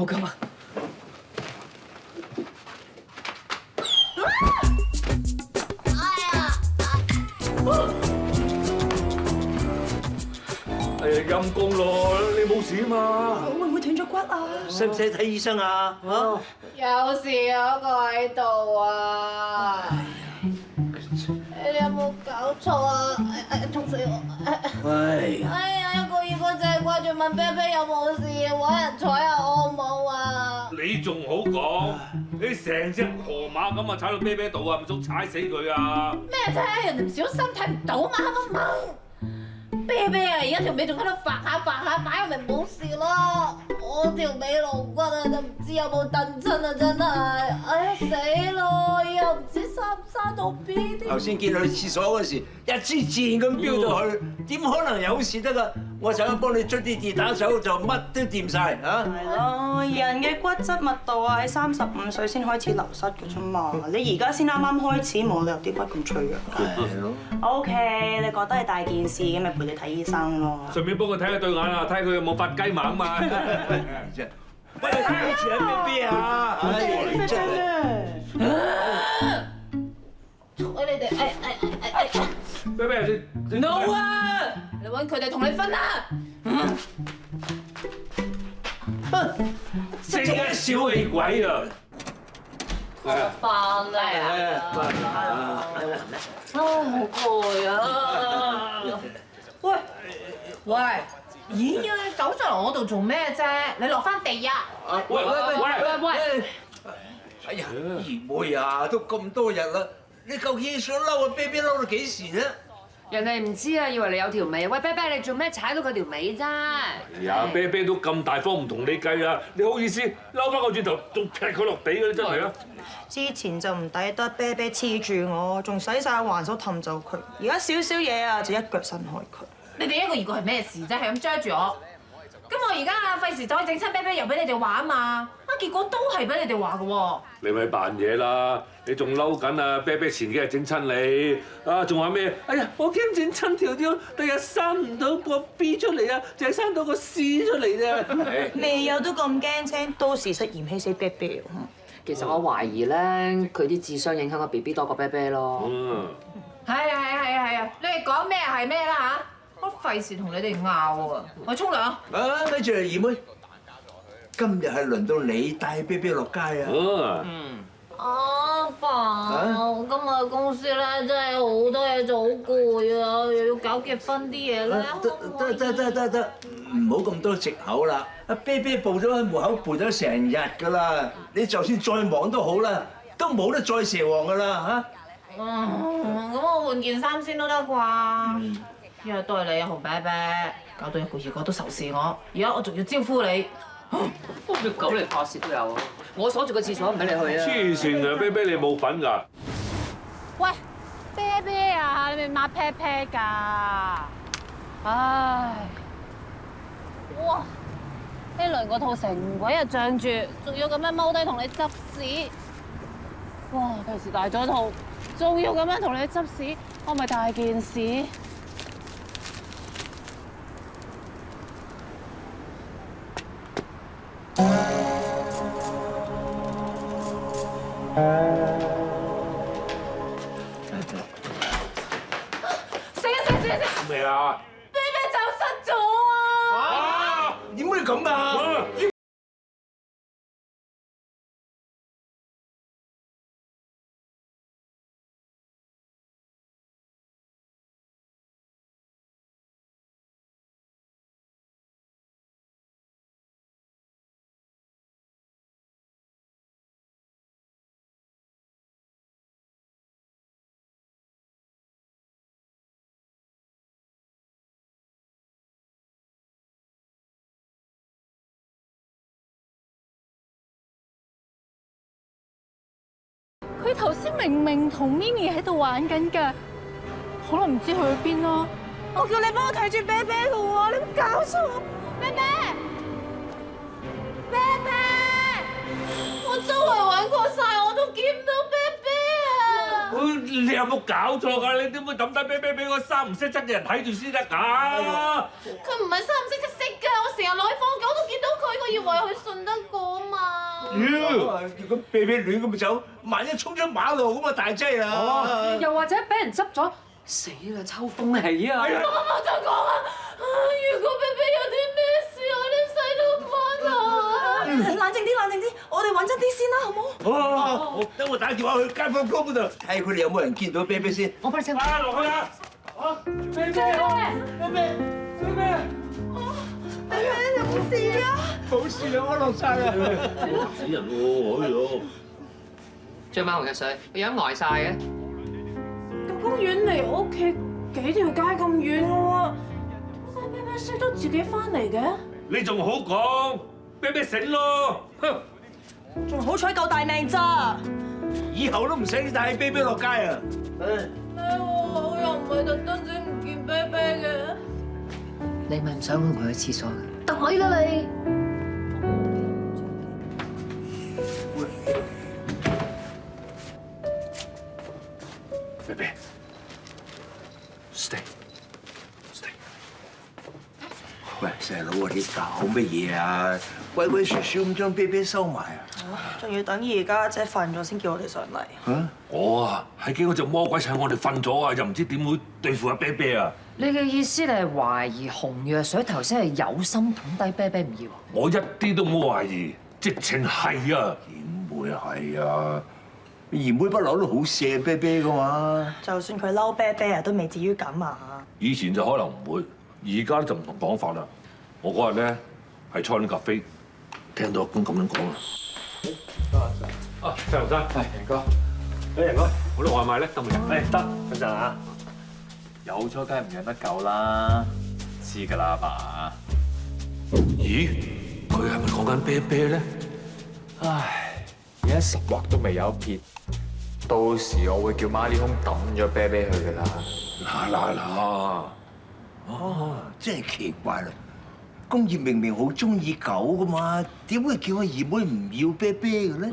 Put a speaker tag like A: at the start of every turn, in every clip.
A: 好㗎嘛。
B: 哎呀，陰公咯，你冇事啊嘛？
A: 會唔會斷咗骨啊？
C: 使唔使睇醫生啊？嚇！
D: 有事有個喺度啊！你有冇搞錯啊？痛死我！
C: 喂！
D: 哎呀，一個二個就係掛住問啤啤有冇事，揾人睬下我好冇啊！
B: 你仲好講？你成隻河馬咁啊，踩到啤啤度啊，咪想踩死佢啊？
D: 咩啫？人哋唔小心睇唔到嘛，乜掹？啤啤啊，而家條尾仲喺度發下，擺明冇事咯。我條尾龍骨啊，就唔知有冇燉親啊，真係。哎呀死咯，又唔知生到邊啲。
C: 頭先見佢去廁所嗰時，一支箭咁飆到去，點可能有事得㗎？我陣間幫你捽啲跌打手，就乜都掂晒嚇。
A: 係咯，人嘅骨質密度啊，喺35歲先開始流失嘅啫嘛。你而家先啱啱開始，冇理由啲骨咁脆弱㗎。
C: 係咯。
A: OK，你覺得係大件事，咁咪陪你睇醫生咯。
B: 順便幫佢睇下對眼啊，睇下佢有冇發雞盲啊嘛。
C: 喂，睇住喺邊邊啊！唉，你真係。
D: 睬你哋，
B: 啤啤你
D: No 啊！你揾佢哋同你分啦！
B: 正一小氣鬼啊！
D: 翻嚟啊！好攰啊！喂，咦？走上嚟我度做咩啫？你落翻地啊！
B: 喂！
C: 哎呀，二妹啊，都咁多日啦，你究竟想嬲啊？啤啤嬲到幾時啫？
E: 人哋唔知啊，以為你有條尾。喂，啤啤，你做咩踩到佢條尾啫？
B: 哎呀，啤啤都咁大方，唔同你計啦，你好意思嬲翻個轉頭，仲劈佢落地嘅，真係啊！
A: 之前就唔抵得啤啤黐住我，仲使晒還手氹走佢。而家少少嘢啊，就一腳伸開佢。
D: 你哋一個二個係咩事啫？係咁追住我。咁我而家費事再整親啤啤，又俾你哋話啊嘛！啊，結果都係俾你哋話嘅喎。
B: 你咪扮嘢啦！你仲嬲緊啊？啤啤前幾日整親你啊，仲話咩？哎呀，我驚整親條腰，第日生唔到個 B 出嚟啊，淨係生到個 C 出嚟啫。
A: 未有都咁驚青，到時實嫌棄死啤啤。
E: 其實我懷疑咧，佢啲智商影響個 B B 多過啤啤咯。
D: 係啊！你哋講咩係咩啦嚇！我費事同你哋拗啊！我沖涼。
C: 啊，咪住二妹，今日係輪到你帶啤啤落街啊！
D: 阿爸，今日公司咧真係好多嘢做，好攰啊！又要搞結婚啲嘢咧。
C: 得，唔好咁多藉口啦！阿啤啤步咗喺門口陪咗成日㗎啦，你就算再忙都好啦，都冇得再蛇王㗎啦嚇！
D: 咁我換件衫先都得啩？因為都係你啊，紅啤啤，搞到一個二個都仇視我，而家我仲要招呼你。
E: 隻狗嚟拍攝都有啊！我鎖住個廁所唔俾你去啊！
B: 黐線啊！啤啤你冇份㗎。
D: 喂，啤啤啊，你咪抹啤啤㗎？唉，哇！呢輪個肚成鬼日脹住，仲要咁樣踎低同你執屎。哇！第時大咗肚，仲要咁樣同你執屎，我咪大件事。死！
B: 咩啊？
D: 啤啤走失咗啊！
B: 啊！
C: 點會咁㗎？
D: 佢頭先明明同 Mimi 喺度玩緊㗎，可能唔知去咗邊咯。我叫你幫我睇住啤啤㗎喎，你冇搞錯！啤啤，我周圍揾過晒，我都見唔到啤啤啊！
B: 你有冇搞錯㗎？你點會抌低啤啤俾個三唔識七嘅人睇住先得㗎？
D: 佢唔係三唔識七識㗎，我成日落去放狗都見到佢，我以為佢信得過
C: 如果啤啤亂咁走，萬一衝出馬路咁啊大劑啦！
E: 又或者俾人執咗，死啦！秋風起啊！
D: 我冇再講啊！如果啤啤有啲咩事，我哋細都唔返來。
A: 冷靜啲，冷靜啲，我哋穩陣啲先啦，好冇？
C: 好，等我打電話去街坊局嗰度睇下佢哋有冇人見到啤啤先。
E: 我幫你清。
B: 啊，落去啊！啊，啤啤，啤啤，啤啤。
A: 有冇事啊？
C: 冇事啊，安樂晒啦。
B: 死人喎！哎呦，
E: 張馬紅日水，個樣呆晒嘅。
D: 咁公園離我屋企幾條街咁遠喎，點解啤啤識得自己翻嚟嘅？
B: 你仲好講，啤啤醒咯，哼！
A: 仲好彩夠大命咋？
C: 以後都唔使你帶啤啤落街啊！
D: 我又唔係特登整唔見啤啤嘅。
E: 你咪唔想我同佢去廁所嘅？得啦你！
B: 啤啤 ，stay。
C: 喂，細佬啊，你搞乜嘢啊？鬼鬼祟祟咁將啤啤收埋啊！
A: 仲要等而家姐瞓咗先叫我哋上嚟。
C: 嚇！
B: 我啊，係驚嗰隻魔鬼趁我哋瞓咗啊，又唔知點會對付阿啤啤啊！
E: 你嘅意思你係懷疑紅藥水頭先係有心抌低啤啤唔要？
B: 我一啲都冇懷疑，直情係啊！
C: 點會係啊？二妹不嬲都好錫啤啤噶嘛。
A: 就算佢嬲啤啤啊，都未至於咁啊！
B: 以前就可能唔會，而家就唔同講法啦。我嗰日咧係坐緊咖啡，聽到阿公咁樣講啊。啊，細龍生，係仁哥，仁哥，我啲外賣咧得唔得？得，等陣啊。
F: 有咗梗係唔忍得夠啦，知㗎啦，阿爸。
B: 咦？佢係咪講緊啤啤咧？
F: 唉，而家十劃都未有一撇，到時我會叫孖呢空抌咗啤啤去㗎啦。
B: 嗱，
C: 哦，真係奇怪啦！公爺明明好中意狗噶嘛，點會叫阿二妹唔要啤啤嘅咧？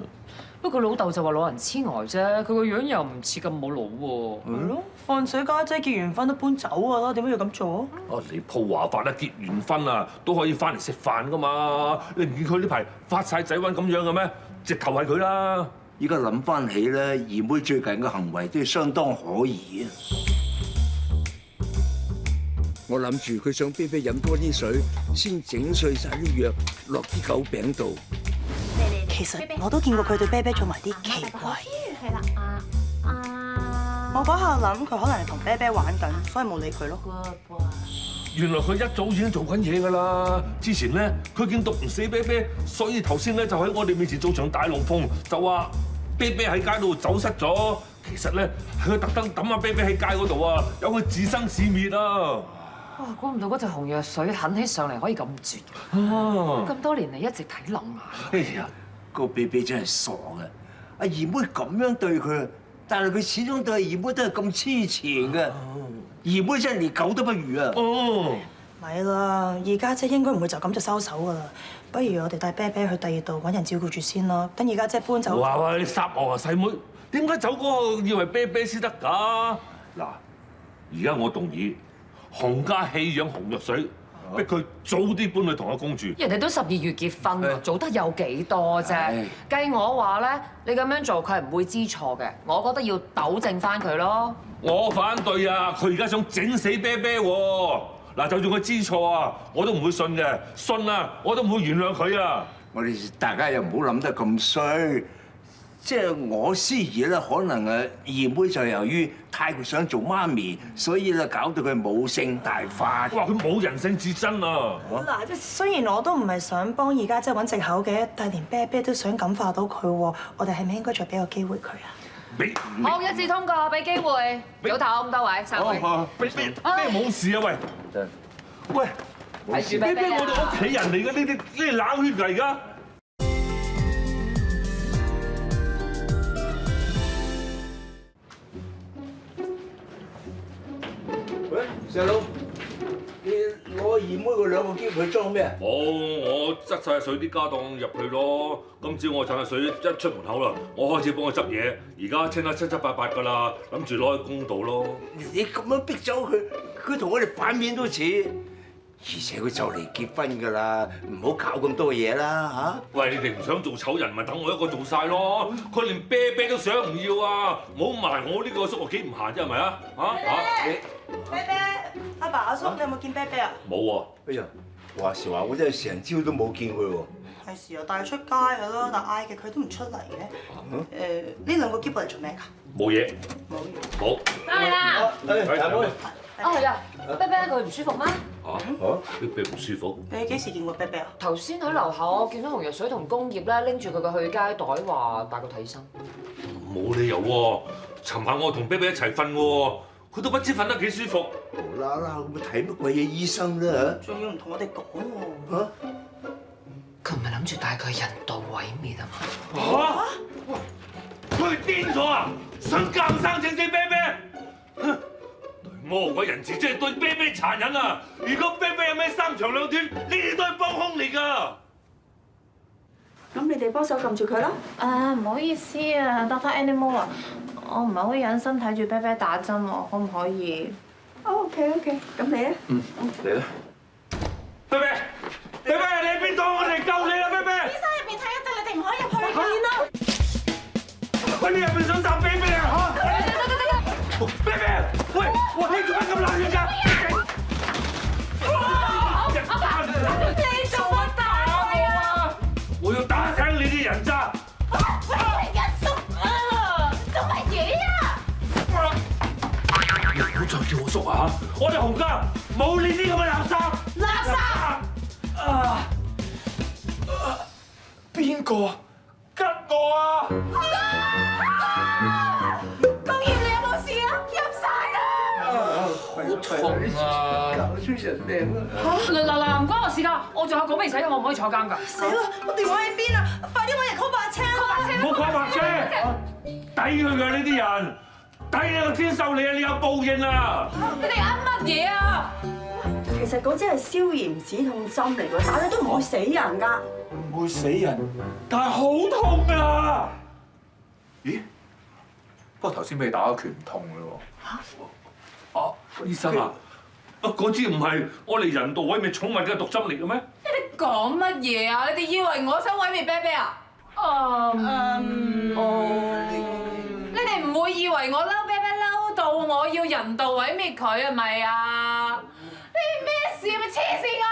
E: 不過老豆就話老人痴呆啫，佢個樣又唔似咁冇腦喎。
A: 係咯，況且家姐結完婚都搬走㗎啦，點解要咁做？
B: 啊你鋪話法啦，結完婚啊都可以翻嚟食飯噶嘛？你唔見佢呢排發晒仔瘟咁樣嘅咩？直頭係佢啦！
C: 依家諗翻起咧，二妹最近嘅行為都係相當可疑啊！我諗住佢想啤啤飲多啲水，先整碎晒啲藥落啲狗餅度。
A: 其實我都見過佢對啤啤做埋啲奇怪嘢。
D: 係啦，
A: 我嗰下諗佢可能係同啤啤玩緊，所以冇理佢咯。
B: 原來佢一早已經做緊嘢㗎啦！之前咧佢見毒唔死啤啤，所以頭先咧就喺我哋面前做場大龍鳳，就話啤啤喺街度走失咗。其實咧係佢特登抌阿啤啤喺街嗰度啊，有佢自生自滅啊！
E: 哇！估唔到嗰隻紅藥水狠起上嚟可以咁絕，
B: 啊！
E: 咁多年嚟一直睇漏眼。
C: 哎呀，個啤啤真係傻嘅！阿二妹咁樣對佢，但係佢始終對阿二妹都係咁痴纏嘅。二妹真係連狗都不如啊！
B: 哦，
A: 咪啦，二家姐應該唔會就咁就收手㗎啦。不如我哋帶啤啤去第二度揾人照顧住先啦。等二家姐搬走。
B: 哇喂！你殺我啊，細妹！點解走嗰個以為啤啤先得㗎？嗱，而家我動議洪家棄養紅藥水，逼佢早啲搬去同阿公住。
E: 人哋都12月結婚，做得有幾多啫？計我話咧，你咁樣做佢係唔會知錯嘅。我覺得要糾正翻佢咯。
B: 我反對啊！佢而家想整死啤啤喎。嗱，就算佢知錯啊，我都唔會信嘅。信啊，我都唔會原諒佢啊！
C: 我哋大家又唔好諗得咁衰，即係我思疑咧，可能二妹就由於太過想做媽咪，所以咧搞到佢母性大發。
B: 哇！佢冇人性至真啊！
A: 嗱，即係雖然我都唔係想幫二家姐揾藉口嘅，但係連啤啤都想感化到佢喎，我哋係咪應該再俾個機會佢啊？
B: 俾
E: 好，一致通過，俾機會。早唞咁多位，散會。
B: 啤啤冇事啊！喂喂，
E: 睇住
B: 啤啤
E: 啤啤
B: 我哋屋企人嚟嘅，呢啲冷血㗎而家。
C: 喂，細佬，你攞二妹嗰兩個箧去裝咩啊？
B: 我執晒水啲家當入去咯。今朝我趁下水一出門口啦，我開始幫佢執嘢，而家清得七七八八㗎啦，諗住攞去公道咯。
C: 你咁樣逼走佢，佢同我哋反面都似。而且佢就嚟結婚㗎啦，唔好搞咁多嘢啦
B: 喂，你哋唔想做醜人咪等我一個做晒咯。佢連啤啤都想唔要啊！冇埋我呢個叔我幾唔閒啫，係咪啊？
A: 啤啤，阿爸阿叔，你有冇見啤啤啊？
B: 冇喎。
C: 哎呀，話時話我真係成朝都冇見佢喎。
A: 係時候帶佢出街㗎啦，但嗌嘅佢都唔出嚟嘅。呢兩個篋嚟做咩㗎？
B: 冇嘢。
A: 冇嘢。
B: 冇。
E: 係啊，
C: 大妹，
E: 係啊，啤啤佢唔舒服咩？
B: 啤啤唔舒服。
A: 你幾時見過啤啤啊？
E: 頭先喺樓下我見到紅藥水同工業咧拎住佢個去街袋，話帶佢睇醫生。
B: 冇理由喎！尋晚我同啤啤一齊瞓喎，佢都不知瞓得幾舒服。
C: 無啦啦咁睇乜鬼嘢醫生啦
A: 仲要唔同我哋講喎。
C: 嚇？
E: 佢唔係諗住帶佢人道毀滅啊嘛？
B: 佢癲咗啊！想監生整死啤啤。哼！魔鬼人質真係對啤啤殘忍啊！如果啤啤有咩三長兩短，呢啲都係幫兇嚟㗎。
G: 咁你哋幫手撳住佢啦。
D: 唔好意思啊，Dr. Animal 啊，我唔係好忍心睇住啤啤打針喎，可唔可以？
G: OK，咁你咧？
C: 嚟啦！
B: 啤啤，你喺邊度？我嚟救你啦，啤啤！
D: 醫生入邊睇一陣，你哋唔可以入去㗎。
B: 喂，你入邊想殺啤啤啊？啤啤，喂，你做乜咁冷血㗎？
D: 你做乜打我啊？
B: 我要打醒你啲人渣！
D: 喂，一叔啊，做乜嘢啊？
B: 唔好再叫我叔啊！我哋洪家冇呢啲咁嘅垃圾！
D: 垃圾！
F: 邊個吉我啊？
D: 工業你有冇事啊？入晒啦！
C: 好痛啊！搞出人命啦！
E: 嗱，唔關我事㗎，我仲有稿未寫，我唔可以坐監㗎。
A: 死啦！我電話喺邊啊？快啲揾人 call 白車啦！
B: 唔好講白車，抵佢㗎呢啲人，抵你個天獸你啊！你有報應啊！
D: 你哋噏乜嘢啊？
G: 其實嗰支係消炎止痛針嚟㗎，打咗都唔會死人㗎。
F: 唔會死人，
B: 但係好痛啊！
F: 咦？不過頭先俾你打咗拳唔痛嘅喎。
B: 啊，醫生啊，嗰支唔係我哋人道毀滅寵物嘅毒針嚟嘅咩？
D: 你講乜嘢啊？你哋以為我想毀滅啤啤啊？你哋唔會以為我嬲啤啤嬲到我要人道毀滅佢係咪啊？你咩事啊？咪黐線啊！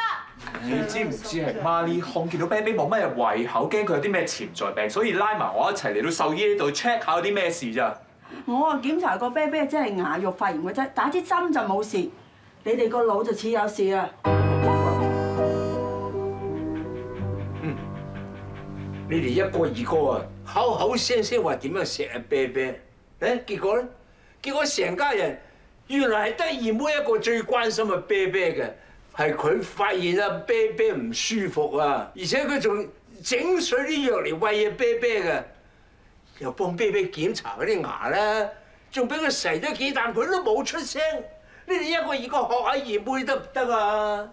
F: 你知唔知係媽呢控見到啤啤冇乜嘢胃口，驚佢有啲咩潛在病，所以拉埋我一齊嚟到獸醫呢度 check 下有啲咩事咋？
G: 我啊檢查過啤啤真係牙肉發炎嘅啫，打支針就冇事。你哋個腦就似有事啊！
C: 你哋一個二個啊，口口聲聲話點樣錫阿啤啤，結果咧？結果成家人原來係得二妹一個最關心阿啤啤嘅，係佢發現阿啤啤唔舒服啊，而且佢仲整水啲藥嚟餵阿啤啤嘅，又幫啤啤檢查嗰啲牙啦，仲俾佢噬咗幾啖，佢都冇出聲。你哋一個二個學下二妹得唔得啊？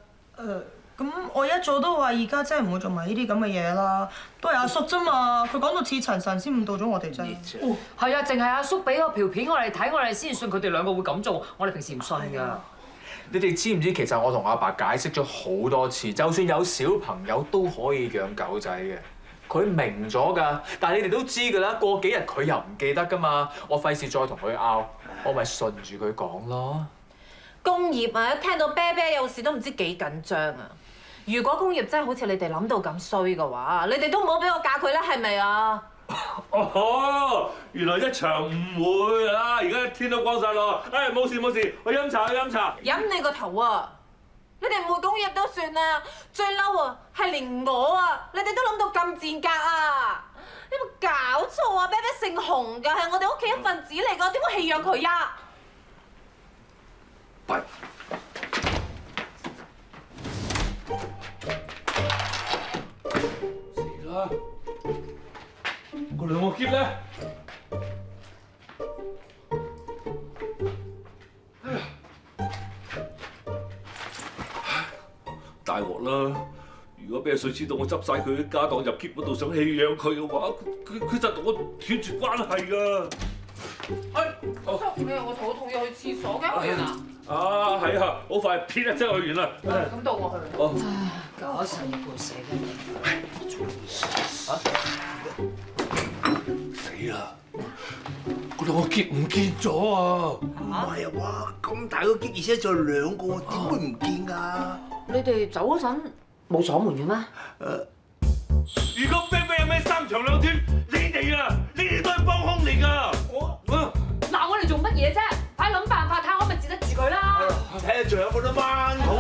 A: 咁我一早都話而家真係唔會做埋呢啲咁嘅嘢啦，都係阿叔啫嘛，佢講到似陳神先誤導咗我哋啫。
E: 係啊，淨係阿叔俾個條片我哋睇，我哋先信佢哋兩個會咁做，我哋平時唔信㗎。
F: 你哋知唔知其實我同阿爸解釋咗好多次，就算有小朋友都可以養狗仔嘅。佢明咗㗎，但係你哋都知㗎啦，過幾日佢又唔記得㗎嘛，我費事再同佢拗，我咪順住佢講咯。
D: 工業啊，一聽到啤啤有事都唔知幾緊張啊！如果工業真係好似你哋諗到咁衰嘅話，你哋都唔好俾我嫁佢啦，係咪啊？
B: 哦，原來一場誤會啊！而家天都光晒咯，冇事冇事，去飲茶去飲茶。
D: 飲你個頭啊！你哋唔會工業都算啦，最嬲啊係連我啊，你哋都諗到咁賤格啊！你有冇搞錯啊？啤啤姓洪㗎，係我哋屋企一份子嚟㗎，點會棄養佢呀？
B: 弊。死啦！嗰兩個篋咧，大鑊啦！如果俾阿水知道我執晒佢啲家當入篋嗰度，想棄養佢嘅話，佢就同我斷絕關係㗎。
D: 叔，你有個肚痛要去廁所嘅，去啊！
B: 啊，係啊，好快撇一聲去完啦。
E: 咁到我去。
B: 哦，
E: 搞成要攰死
B: 死啦！嗰兩個篋唔見咗啊！
C: 唔係啊，哇！咁大個篋，而且仲有2個，點會唔見㗎？
E: 你哋走嗰陣冇鎖門嘅咩？
B: 如果啤啤有咩三長兩短，你哋都係幫兇嚟㗎！
E: 嗱，我哋做乜嘢啫？快諗辦法睇下可唔可以截得住佢啦！
C: 睇下仲有冇得掹好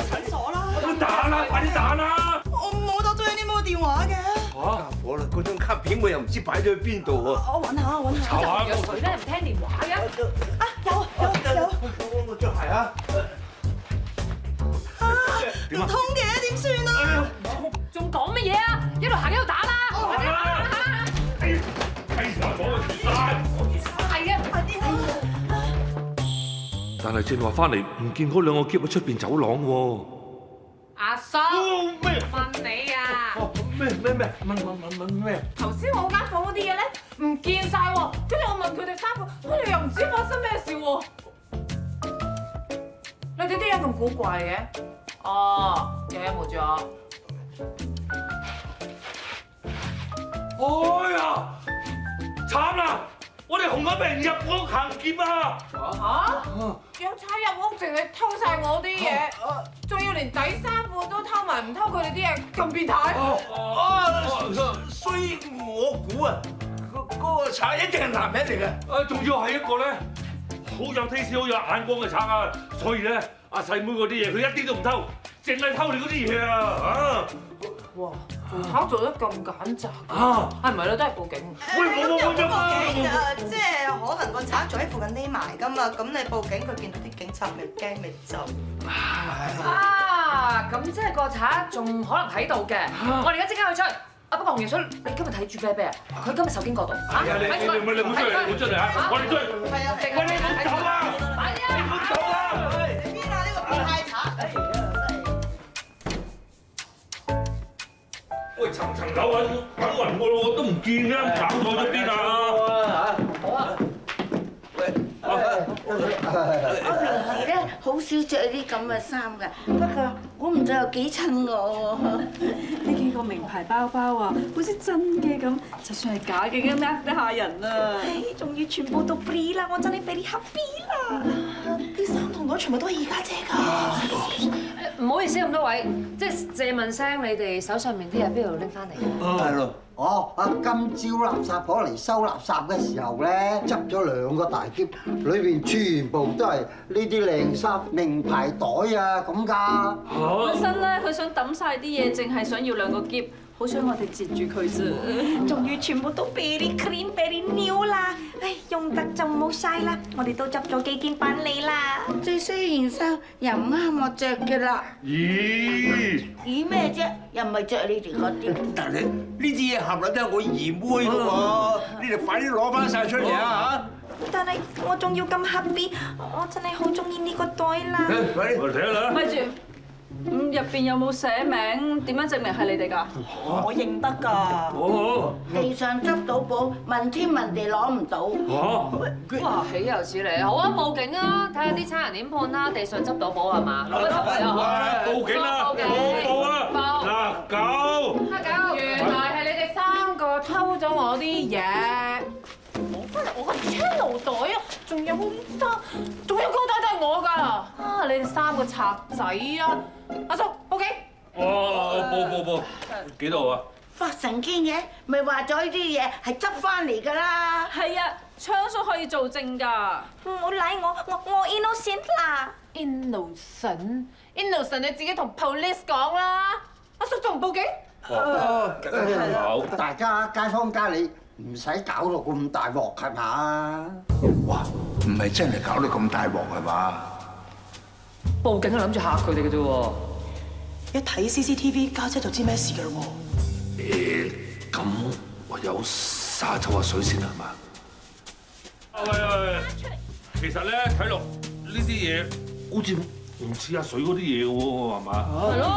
A: 診所啦！
B: 打啦，快啲打啦！
A: 我冇得咗你冇電話嘅。
C: 家伙啦！嗰張卡片我又唔知擺咗去邊度喎。
A: 我揾下。
B: 查下
E: 有水咧唔聽電話嘅。
A: 啊，有。
C: 我着鞋啊！
A: 唔通嘅點算啊？
E: 仲講乜嘢啊？一路行一路打啦！快啲打！
B: 睇查咗個雨傘。
E: 係啊！快啲
B: 但係正話翻嚟唔見嗰兩個篋喺出邊走廊喎。
E: 阿叔，
B: 咩？
E: 問你啊！
B: 咩？問咩？
E: 頭先我間房嗰啲嘢咧唔見晒喎，跟住我問佢哋3個，佢哋又唔知發生咩事喎。你哋啲嘢咁古怪嘅？哦，有冇咗？
B: 哎呀！慘啦！我哋紅咗病入屋行劫啊！
E: 有賊入屋，淨係偷晒我啲嘢，仲要連底衫褲都偷埋，唔偷佢哋啲嘢，咁變態！
C: 所以我估啊，嗰個賊一定係男人嚟嘅。
B: 仲要係一個咧好有 taste、好有眼光嘅賊啊！所以咧，阿細妹嗰啲嘢佢一啲都唔偷，淨係偷你嗰啲嘢啊！
E: 哇，做賊做得咁揀擇
B: 啊！
E: 係咪咧？都係報警。
B: 喂，冇
A: 報警啊！即係可能個賊仲喺附近匿埋㗎嘛，咁你報警佢見到啲警察咪驚咪走。
E: 啊，咁即係個賊仲可能喺度嘅。我哋而家即刻去追。啊，不過紅葉水，你今日睇住啤啤啊？佢今日手經嗰度。
B: 係啊，你唔好出嚟啊！我哋追。
A: 係啊，
B: 喂，你唔好走啊！你唔好走啊！
A: 你邊啊？呢個變態賊！
B: 喂，層樓啊，揾暈我咯，都唔見啦，搞錯咗邊啊？
E: 好啊。
H: 我平時咧好少着啲咁嘅衫㗎，不過估唔到有幾襯我喎。
G: 呢幾個名牌包包啊，好似真嘅咁，就算係假嘅都呃得下人啊！
A: 仲要全部都 free 啦，我真係俾你 happy 啦！啲衫同袋全部都係二家姐㗎。
E: 唔好意思咁多位，即係借問聲，你哋手上面啲嘢邊度拎翻嚟嘅？
I: 係咯，今朝垃圾婆嚟收垃圾嘅時候咧，執咗2個大篋，裏邊全部都係呢啲靚衫、名牌袋啊咁㗎。
G: 本身咧佢想抌晒啲嘢，淨係想要2個篋，好想我哋截住佢啫。
A: 仲要全部都 very clean、very new 啦！唉，用得就冇晒啦，我哋都執咗幾件返嚟啦。
H: 最衰件衫又唔啱我着嘅啦。
B: 咦？
H: 咦咩啫？又唔係着你哋嗰啲。
C: 但係呢啲嘢合嚟都係我姨妹嘅喎，你哋快啲攞翻晒出嚟啊！
A: 但係我仲要咁 happy，我真係好中意呢個袋啦。
C: 快啲！
B: 我睇下啦。
G: 咪住，入邊有冇寫名？點樣證明係你哋㗎？
A: 我認得㗎。
B: 哦。
H: 地上執到寶，問天問地攞唔到。
B: 嚇！
E: 哇，豈有此理！好啊，報警啊，睇下啲差人點判啦。地上執到寶係嘛？攞咗手嚟啊！
B: 報警啦！
E: 報警！
B: 報啊！
E: 報！
B: 嗱，狗！
E: 原來係你哋3個偷咗我啲嘢。攞翻嚟我個 channel 袋啊！仲有衫，仲有個袋都係我㗎。啊！你哋3個賊仔啊！阿叔，報警！
B: 報，幾多啊？
H: 發神經嘅，咪話咗呢啲嘢係執翻嚟㗎啦。
G: 係啊，昌叔可以做證㗎。
A: 唔好賴我 innocent 啦。
E: Innocent，你自己同 police 講啦。阿叔仲唔報警？
B: 好。
I: 大家街坊街里唔使搞到咁大鑊係嘛？
C: 哇！唔係真係搞到咁大鑊係嘛？
E: 報警係諗住嚇佢哋嘅啫喎。
A: 一睇 CCTV，家姐就知咩事㗎咯喎。
B: 咁唯有灑走下水先啦，係嘛？喂，其實咧睇落呢啲嘢好似唔似阿水嗰啲嘢喎，係嘛？
A: 係咯，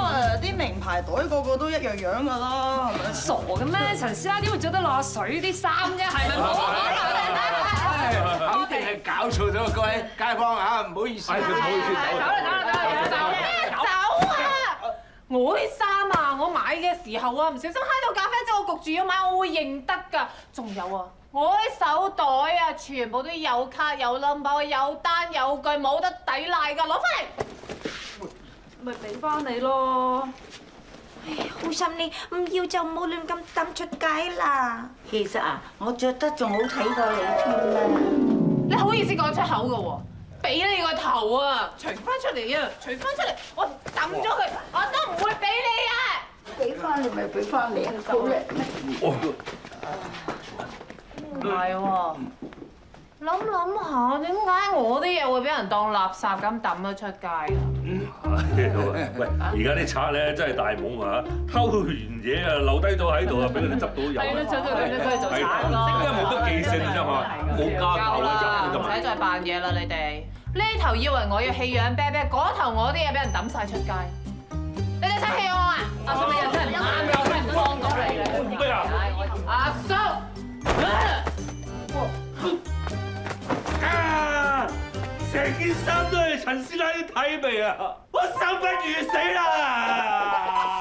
A: 啲名牌袋個個都一樣樣㗎啦，係咪？
E: 傻嘅咩？陳師奶點會着得落阿水啲衫啫？係咪冇可能？
C: 肯定係搞錯咗，各位街坊嚇，唔好意思。
B: 唔好意思，
E: 走啊！我啲衫啊，我買嘅時候啊，唔小心揩到咖啡漬，我焗住要買，我會認得㗎。仲有啊，我啲手袋啊，全部都有卡有 number 有單有據，冇得抵賴㗎，攞翻嚟。
G: 咪俾翻你咯。
H: 好心你唔要就唔好亂咁抌出街啦。其實啊，我着得仲好睇過你添啦。
E: 你好意思講出口㗎喎？俾你個頭啊！除翻出嚟啊！除翻出嚟，我抌咗佢，我都唔會俾你啊！
H: 俾翻你咪俾翻你，好叻。
E: 唔係喎，諗下點解我啲嘢會俾人當垃圾咁抌咗出街啊？
B: 喂，而家啲賊咧真係大懵啊！偷完嘢啊，留低咗喺度啊，俾佢哋執到有。
E: 係咯，出去做賊咯。
B: 因為冇得記性啫嘛，冇家教啊，
E: 唔使再扮嘢啦，你哋呢頭以為我要棄養啤啤，嗰頭我啲嘢俾人抌晒出街。你哋想棄我啊？阿叔，你又真係唔啱嘅，我真係唔幫到你嘅。
B: 咩啊？
E: 阿叔，
B: 成件衫都係陳師奶啲體味啊！我生不如死啦！